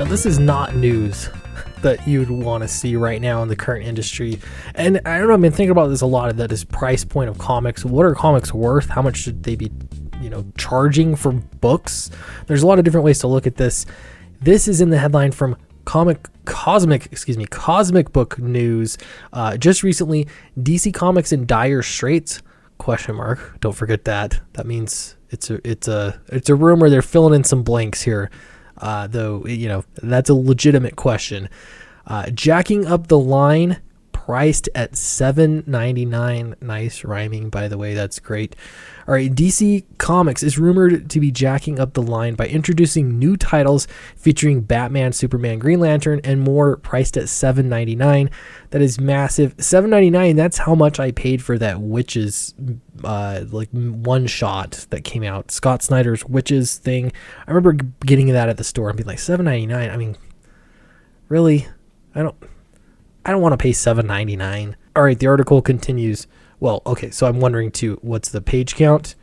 Now, this is not news that you'd want to see right now in the current industry. And I don't know, I've been thinking about this a lot, that is price point of comics. What are comics worth? How much should they be, charging for books? There's a lot of different ways to look at this. This is in the headline from Cosmic Book News. Just recently, DC Comics in dire straits? ? Don't forget that. That means it's a rumor. They're filling in some blanks here. Though, that's a legitimate question. Jacking up the line, priced at $7.99. Nice rhyming, by the way. That's great. All right, DC Comics is rumored to be jacking up the line by introducing new titles featuring Batman, Superman, Green Lantern, and more, priced at $7.99. That is massive. $7.99, that's how much I paid for that Witches one shot that came out. Scott Snyder's Witches thing. I remember getting that at the store and being like, $7.99? I mean, really? I don't want to pay $7.99. All right, the article continues. Well, okay, so I'm wondering too, what's the page count?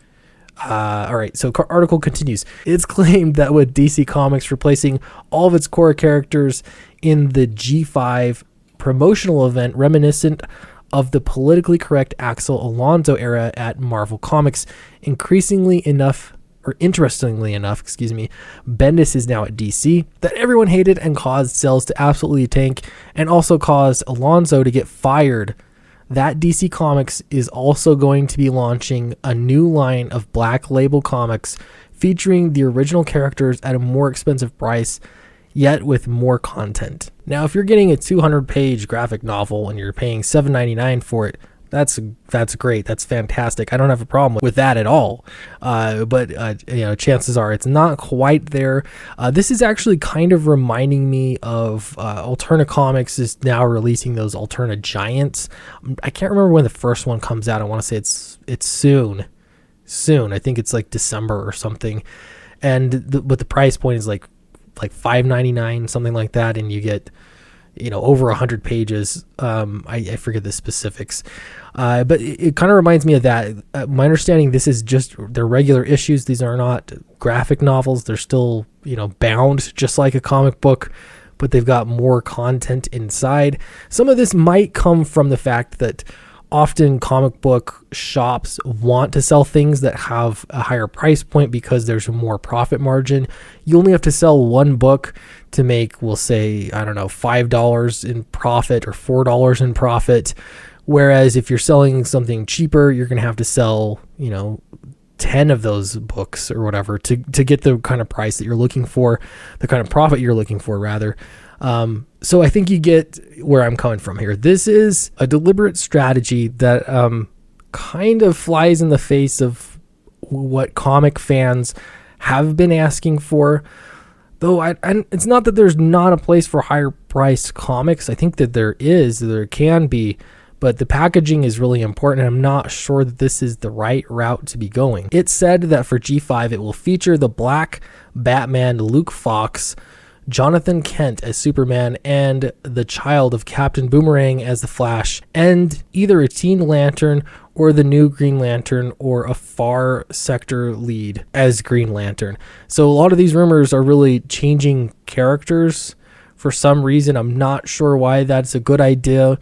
All right, so article continues. It's claimed that with DC Comics replacing all of its core characters in the G5 promotional event reminiscent of the politically correct Axel Alonso era at Marvel Comics, interestingly enough, Bendis is now at DC, that everyone hated and caused sales to absolutely tank, and also caused Alonso to get fired. That DC Comics is also going to be launching a new line of Black Label comics featuring the original characters at a more expensive price, yet with more content. Now, if you're getting a 200-page graphic novel and you're paying $7.99 for it, that's great. That's fantastic. I don't have a problem with that at all. But chances are it's not quite there. This is actually kind of reminding me of Alterna Comics is now releasing those Alterna Giants. I can't remember when the first one comes out. I want to say it's soon. I think it's like December or something. But the price point is like $5.99, something like that, and you get over 100 pages. I forget the specifics. But it kind of reminds me of that. My understanding, this is just their regular issues. These are not graphic novels. They're still, bound just like a comic book, but they've got more content inside. Some of this might come from the fact that often comic book shops want to sell things that have a higher price point because there's a more profit margin. You only have to sell one book to make, we'll say, $5 in profit or $4 in profit. Whereas if you're selling something cheaper, you're going to have to sell, 10 of those books or whatever to get the kind of price that you're looking for, the kind of profit you're looking for, rather. So I think you get where I'm coming from here. This is a deliberate strategy that kind of flies in the face of what comic fans have been asking for. Though it's not that there's not a place for higher priced comics. I think that there can be, but the packaging is really important. I'm not sure that this is the right route to be going. It said that for G5, it will feature the Black Batman, Luke Fox, Jonathan Kent as Superman, and the child of Captain Boomerang as the Flash, and either a Teen Lantern or the new Green Lantern or a Far Sector lead as Green Lantern. So a lot of these rumors are really changing characters for some reason. I'm not sure why that's a good idea,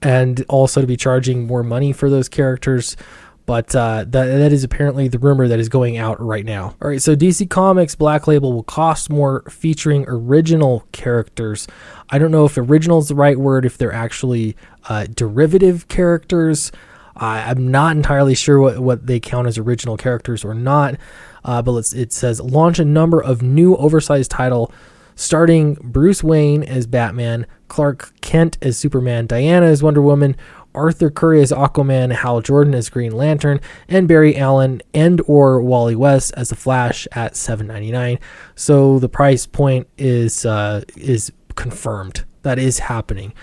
and also to be charging more money for those characters. But that is apparently the rumor that is going out right now. All right, so DC Comics Black Label will cost more, featuring original characters. I don't know if original is the right word, if they're actually derivative characters. I'm not entirely sure what they count as original characters or not. But it says launch a number of new oversized title starting Bruce Wayne as Batman, Clark Kent as Superman, Diana as Wonder Woman, Arthur Curry as Aquaman, Hal Jordan as Green Lantern, and Barry Allen and or Wally West as the Flash at $7.99. So the price point is confirmed. That is happening.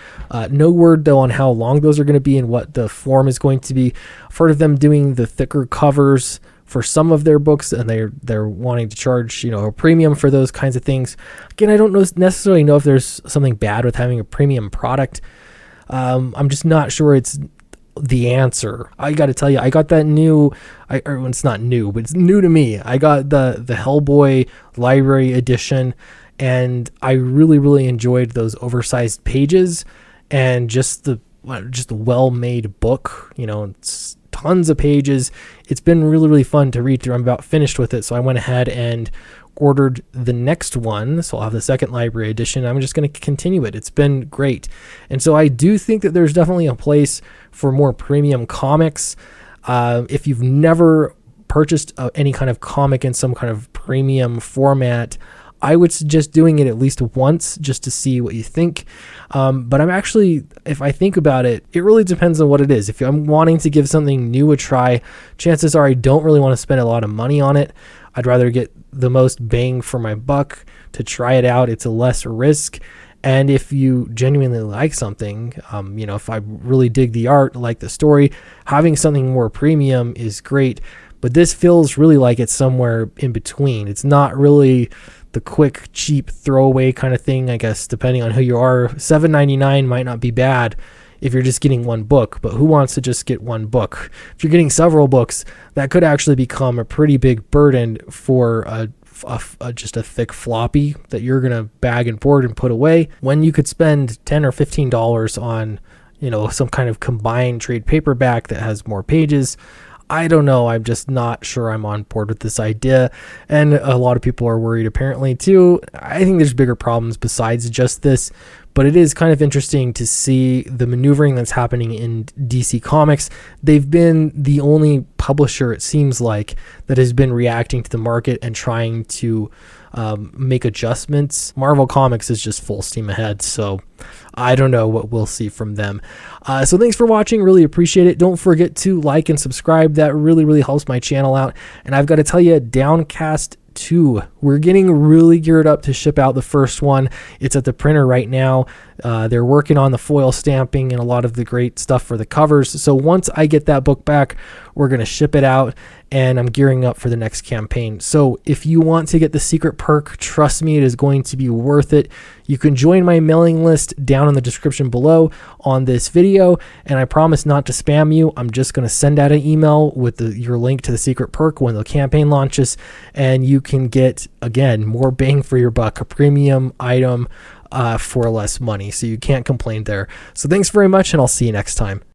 No word though on how long those are going to be and what the form is going to be. I've heard of them doing the thicker covers for some of their books, and they're wanting to charge a premium for those kinds of things. Again, I don't necessarily know if there's something bad with having a premium product. I'm just not sure it's the answer. I got to tell you, I got that it's not new, but it's new to me. I got the Hellboy Library Edition, and I really, really enjoyed those oversized pages and just the well-made book. It's tons of pages. It's been really, really fun to read through. I'm about finished with it, so I went ahead and ordered the next one, so I'll have the second library edition. I'm just going to continue it. It's been great. And so I do think that there's definitely a place for more premium comics. If you've never purchased any kind of comic in some kind of premium format, I would suggest doing it at least once just to see what you think. But I'm actually, if I think about it, it really depends on what it is. If I'm wanting to give something new a try, chances are I don't really want to spend a lot of money on it. I'd rather get the most bang for my buck to try it out. It's a less risk. And if you genuinely like something, if I really dig the art, like the story, having something more premium is great. But this feels really like it's somewhere in between. It's not really the quick, cheap throwaway kind of thing, I guess, depending on who you are. $7.99 might not be bad if you're just getting one book, but who wants to just get one book? If you're getting several books, that could actually become a pretty big burden for just a thick floppy that you're going to bag and board and put away, when you could spend $10 or $15 on, some kind of combined trade paperback that has more pages. I don't know. I'm just not sure I'm on board with this idea. And a lot of people are worried apparently too. I think there's bigger problems besides just this, but it is kind of interesting to see the maneuvering that's happening in DC Comics. They've been the only publisher, it seems like, that has been reacting to the market and trying to make adjustments. Marvel Comics is just full steam ahead, so I don't know what we'll see from them. So thanks for watching. Really appreciate it. Don't forget to like and subscribe. That really, really helps my channel out. And I've got to tell you, Downcast 2, we're getting really geared up to ship out the first one. It's at the printer right now. They're working on the foil stamping and a lot of the great stuff for the covers. So once I get that book back, we're going to ship it out, and I'm gearing up for the next campaign. So if you want to get the secret perk, trust me, it is going to be worth it. You can join my mailing list down in the description below on this video, and I promise not to spam you. I'm just going to send out an email with your link to the secret perk when the campaign launches, and you can get, again, more bang for your buck, a premium item for less money. So you can't complain there. So thanks very much, and I'll see you next time.